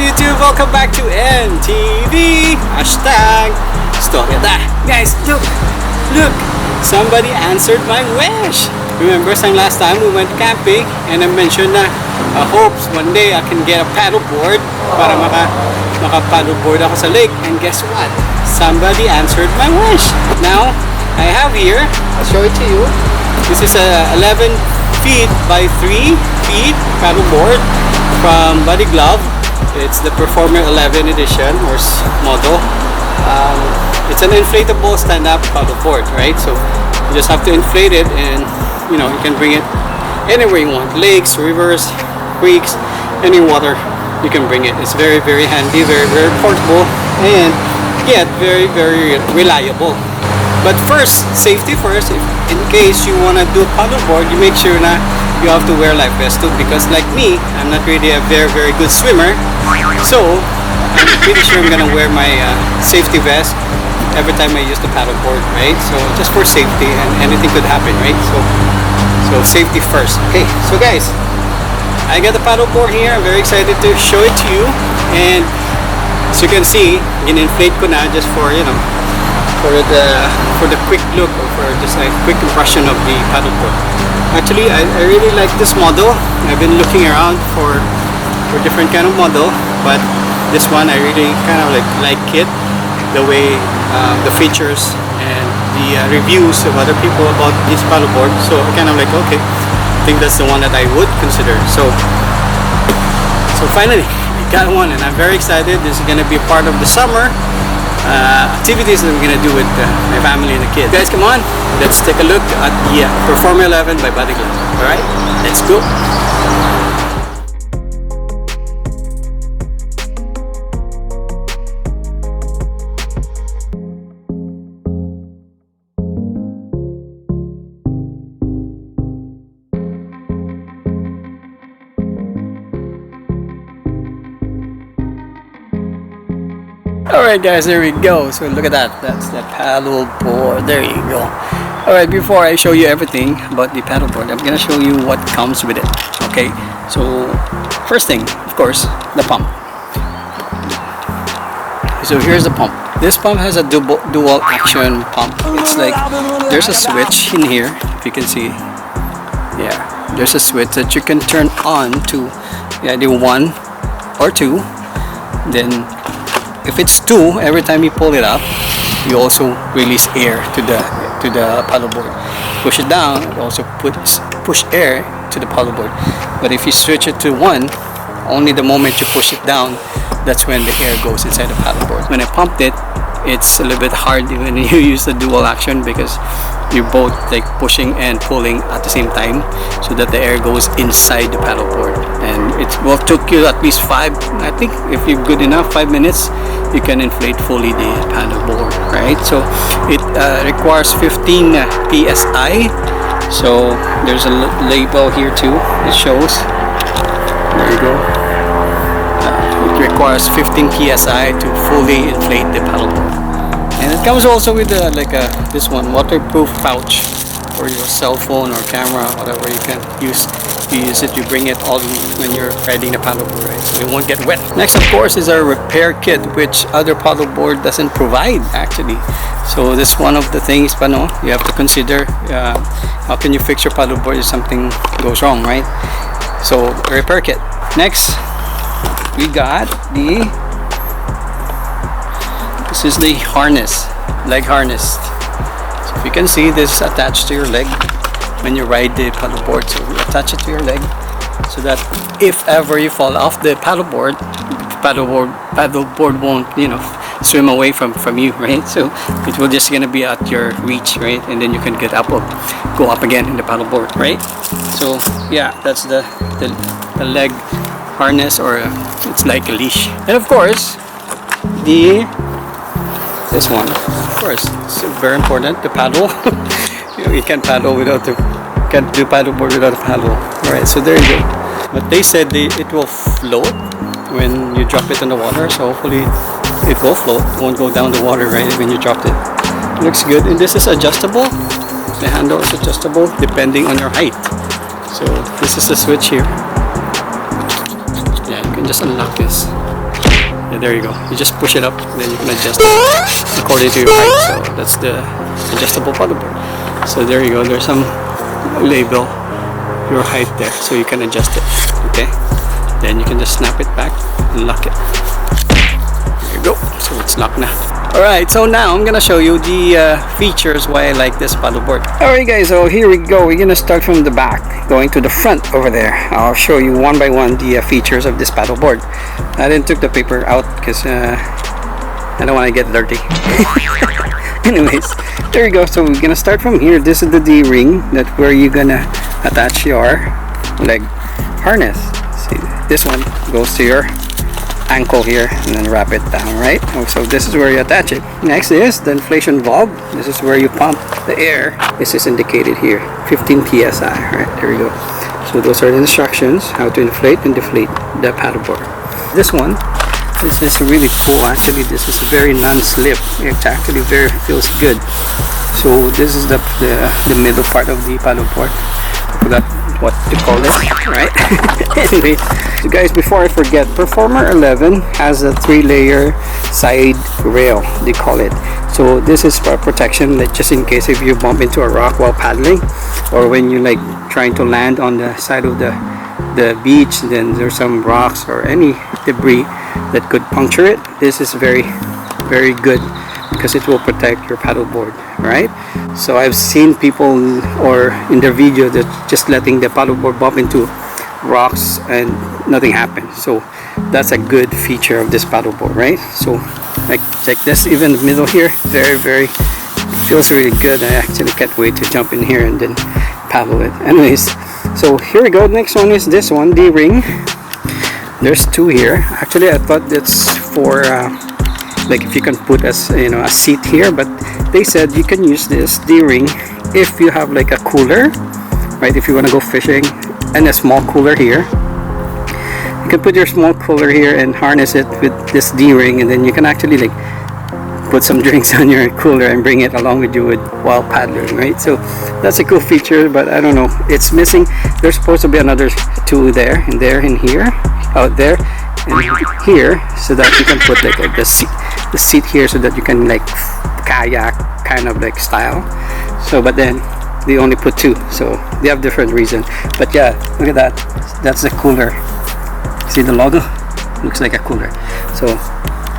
YouTube? Welcome back to NTV. Hashtag Storya. Guys, look. Somebody answered my wish. Remember some last time we went camping and I mentioned na hopes one day I can get a paddleboard para maka-paddleboard ako sa lake. And guess what? Somebody answered my wish. Now, I have here, I'll show it to you. This is a 11 feet by 3 feet paddleboard from Body Glove. It's the Performer 11 edition or model. It's an inflatable stand-up paddleboard, right? So you just have to inflate it, and you can bring it anywhere you want. Lakes, rivers, creeks, any water, you can bring it. It's very, very handy, very, very portable, and yet very, very reliable. But first, safety first. If in case you want to do a paddleboard, you make sure na you have to wear life vest too, because like me, I'm not really a very, very good swimmer. So I'm pretty sure I'm gonna wear my safety vest every time I use the paddleboard, right? So just for safety, and anything could happen, right? So safety first. Okay, so guys, I got the paddleboard here. I'm very excited to show it to you, and as you can see, in-inflate ko na just for for the quick look, or for just a quick impression of the paddleboard. Actually, I really like this model. I've been looking around for different kind of model, but this one I really kind of like it, the way the features and the reviews of other people about this paddleboard. So I kind of like, okay, I think that's the one that I would consider. So finally I got one, and I'm very excited. This is gonna be part of the summer activities that we're gonna do with my family and the kids. Guys, come on, let's take a look at the Performer 11 by Body Glove. Alright, let's go. Alright guys, there we go. So look at that. That's the paddleboard. There you go. Alright, before I show you everything about the paddleboard, I'm gonna show you what comes with it. Okay, so first thing, of course, the pump. So here's the pump. This pump has a dual action pump. It's like there's a switch in here, if you can see. Yeah, there's a switch that you can turn on to either 1 or 2. Then if it's 2, every time you pull it up, you also release air to the paddleboard. Push it down, it also push air to the paddleboard. But if you switch it to 1, only the moment you push it down, that's when the air goes inside the paddleboard. When I pumped it, it's a little bit hard when you use the dual action, because you're both like pushing and pulling at the same time, so that the air goes inside the paddleboard. And it will took you at least 5, I think if you're good enough, 5 minutes, you can inflate fully the paddleboard, right? So it requires 15 psi. So there's a label here too. It shows. There you go. It requires 15 psi to fully inflate the paddleboard. And it comes also with this one, waterproof pouch for your cell phone or camera, whatever you can use. You use it, you bring it all when you're riding the paddleboard, right? So it won't get wet. Next, of course, is our repair kit, which other paddleboard doesn't provide actually. So this is one of the things, you have to consider. How can you fix your paddleboard if something goes wrong, right? So repair kit. Next, we got this is the harness, leg harness. So if you can see, this is attached to your leg when you ride the paddleboard. So you attach it to your leg, so that if ever you fall off the paddleboard won't swim away from you, right? So it will just gonna be at your reach, right? And then you can get up or go up again in the paddleboard, right? So yeah, that's the leg harness, or it's like a leash. And of course, this one, of course, it's very important, the paddle. You can't paddle can't do paddleboard without a paddle. Alright, so there you go. But they said it will float when you drop it in the water, so hopefully it will float. It won't go down the water, right, when you dropped it. Looks good. And this is adjustable. The handle is adjustable depending on your height. So this is the switch here. Yeah, you can just unlock this. there you go. You just push it up, then you can adjust it according to your height. So that's the adjustable paddleboard. So there you go. There's some label your height there, so you can adjust it. Okay. Then you can just snap it back and lock it. There you go. So it's locked now. Alright, so now I'm gonna show you the features why I like this paddleboard. Alright guys, so here we go. We're gonna start from the back, going to the front over there. I'll show you one by one the features of this paddleboard. I didn't took the paper out because I don't want to get dirty. Anyways, there you go. So we're gonna start from here. This is the D-ring. That's where you're gonna attach your leg harness. See, this one goes to your ankle here and then wrap it down, right? So this is where you attach it. Next is the inflation valve. This is where you pump the air. This is indicated here, 15 psi, right? There we go. So those are the instructions how to inflate and deflate the paddleboard. This one, this is really cool. Actually, this is very non-slip. It actually feels good. So this is the middle part of the paddleboard. I forgot what to call it, right? Anyway, so guys, before I forget, Performer 11 has a 3-layer side rail, they call it. So this is for protection, like just in case if you bump into a rock while paddling, or when you like trying to land on the side of the beach, then there's some rocks or any debris that could puncture it. This is very good because it will protect your paddleboard, right? So I've seen people or in their video that just letting the paddleboard bump into rocks and nothing happens. So that's a good feature of this paddleboard, right? So like this, even the middle here, very feels really good. I actually can't wait to jump in here and then paddle it. Anyways, so here we go. Next one is this one, the ring. There's 2 here. Actually, I thought that's for like if you can put a seat here, but they said you can use this D-ring if you have like a cooler, right? If you want to go fishing and a small cooler here, you can put your small cooler here and harness it with this D-ring, and then you can actually like put some drinks on your cooler and bring it along with you while paddling, right? So that's a cool feature, but I don't know, it's missing. There's supposed to be another 2 there and there and here, out there and here, so that you can put like the seat here, so that you can like kayak kind of like style. So but then they only put 2, so they have different reason. But yeah, look at that, that's the cooler. See the logo, looks like a cooler. So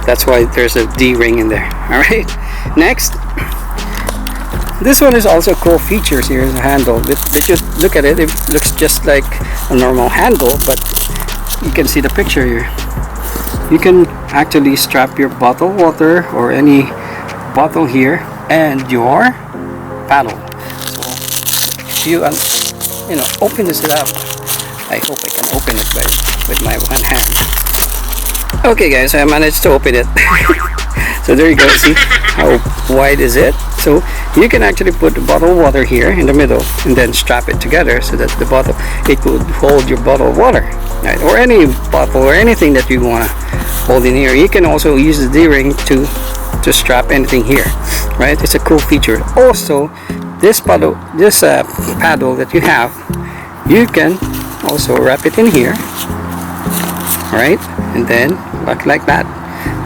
that's why there's a D-ring in there. Alright, next, this one is also cool features. Here is a handle. If you look at it, it looks just like a normal handle, but you can see the picture here. You can actually strap your bottled water or any bottle here and your paddle. So if you open this up, I hope I can open it with my one hand. Okay guys, I managed to open it. So there you go. See how wide is it? So you can actually put the bottle of water here in the middle and then strap it together so that the bottle, it would hold your bottle of water, right? Or any bottle or anything that you want to hold in here. You can also use the D-ring to strap anything here, right? It's a cool feature. Also, this paddle that you have, you can also wrap it in here, right? And then like that,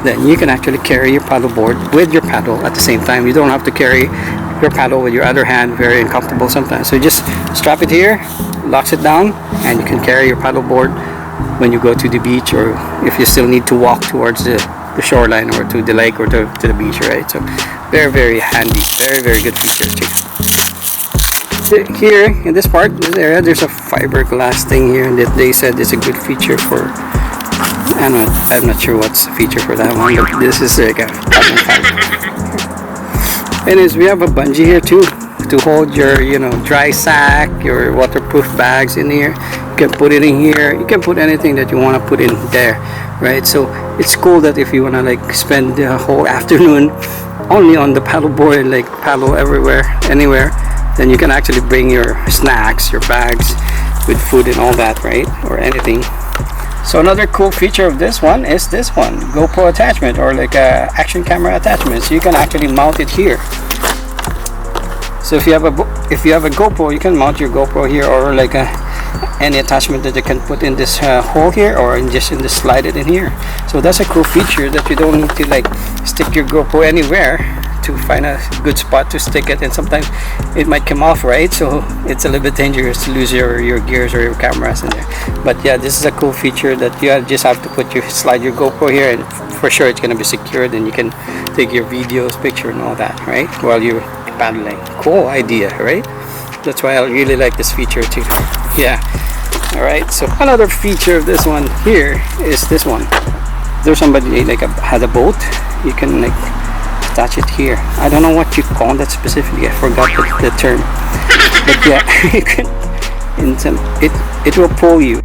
then you can actually carry your paddleboard with your paddle at the same time. You don't have to carry your paddle with your other hand, very uncomfortable sometimes. So just strap it here, locks it down, and you can carry your paddleboard when you go to the beach, or if you still need to walk towards the shoreline or to the lake or to the beach, right? So very handy, very good features too. Here in this part, this area, there's a fiberglass thing here that they said is a good feature for, I'm not sure what's the feature for that one, but this is like a carbon fiber. Anyways, we have a bungee here too to hold your dry sack, your waterproof bags in here. You can put it in here. You can put anything that you want to put in there, right? So it's cool that if you want to like spend the whole afternoon only on the paddleboard and like paddle anywhere, then you can actually bring your snacks, your bags with food and all that, right? Or anything. So another cool feature of this one is this one, GoPro attachment, or like a action camera attachment. So you can actually mount it here. So if you have a GoPro, you can mount your GoPro here, or like any attachment that you can put in this hole here, or just slide it in here. So So that's a cool feature that you don't need to like stick your GoPro anywhere to find a good spot to stick it, and sometimes it might come off, right? So it's a little bit dangerous to lose your gears or your cameras in there. But yeah, this is a cool feature that you just have to slide your GoPro here, and for sure it's gonna be secured, and you can take your videos, picture, and all that, right, while you're paddling. Cool idea, right? That's why I really like this feature too. Yeah. All right. So another feature of this one here is this one. There's somebody like has a boat. You can like attach it here. I don't know what you call that specifically. I forgot the term. But yeah, you can. It will pull you.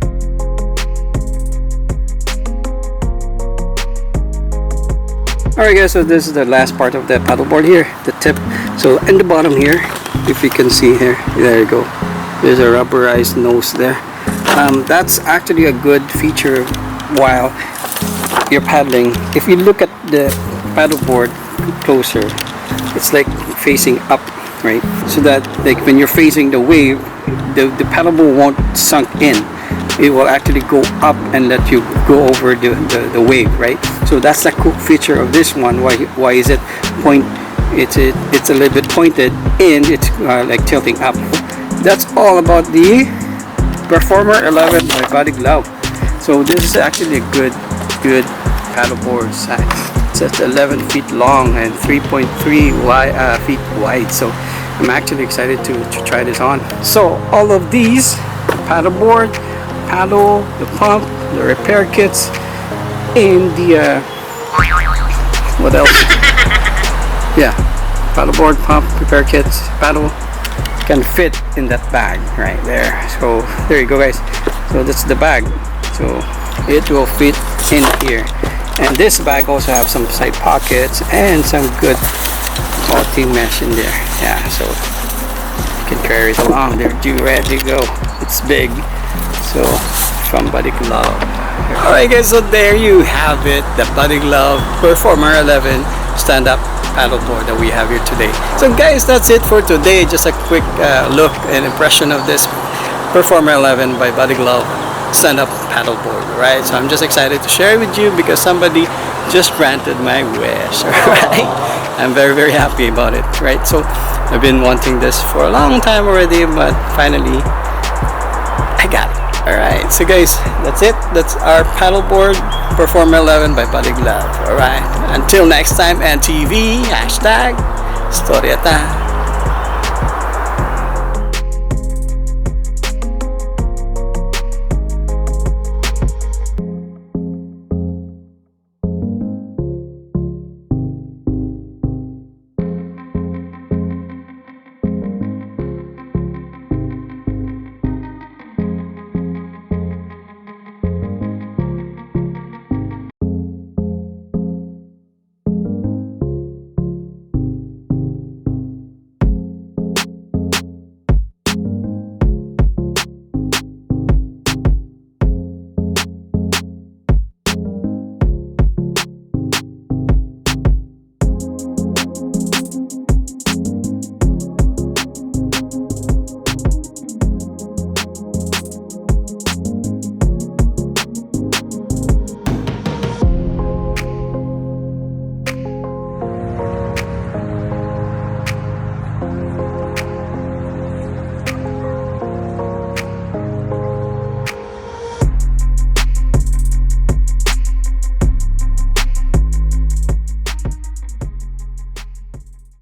Alright guys, so this is the last part of the paddleboard here, the tip. So in the bottom here, if you can see here, there you go, there's a rubberized nose there. That's actually a good feature while you're paddling. If you look at the paddleboard closer, it's like facing up, right? So that like when you're facing the wave, the paddleboard won't sunk in. It will actually go up and let you go over the wave, right? So that's the cool feature of this one. Why is it point? It's a little bit pointed and it's like tilting up. That's all about the Performer 11 by Body Glove. So this is actually a good paddleboard size. It's at 11 feet long and 3.3 feet wide. So I'm actually excited to try this on. So all of these paddleboard, paddle, the pump, the repair kits, and the what else? Yeah, paddleboard, pump, repair kits, paddle can fit in that bag right there. So there you go guys. So that's the bag. So it will fit in here. And this bag also have some side pockets and some good quality mesh in there. Yeah, so you can carry it along. They're ready to go. It's big. So from Body Glove. Alright guys, so there you have it, the Body Glove Performer 11 stand-up paddleboard that we have here today. So guys, that's it for today. Just a quick look and impression of this Performer 11 by Body Glove stand-up paddleboard. Right, so I'm just excited to share it with you because somebody just granted my wish. Right, I'm very happy about it. Right, so I've been wanting this for a long time already, but finally I got it. Alright, so guys, that's it. That's our paddleboard Performer 11 by Body Glove. Alright, until next time, NTV, hashtag Storya ta.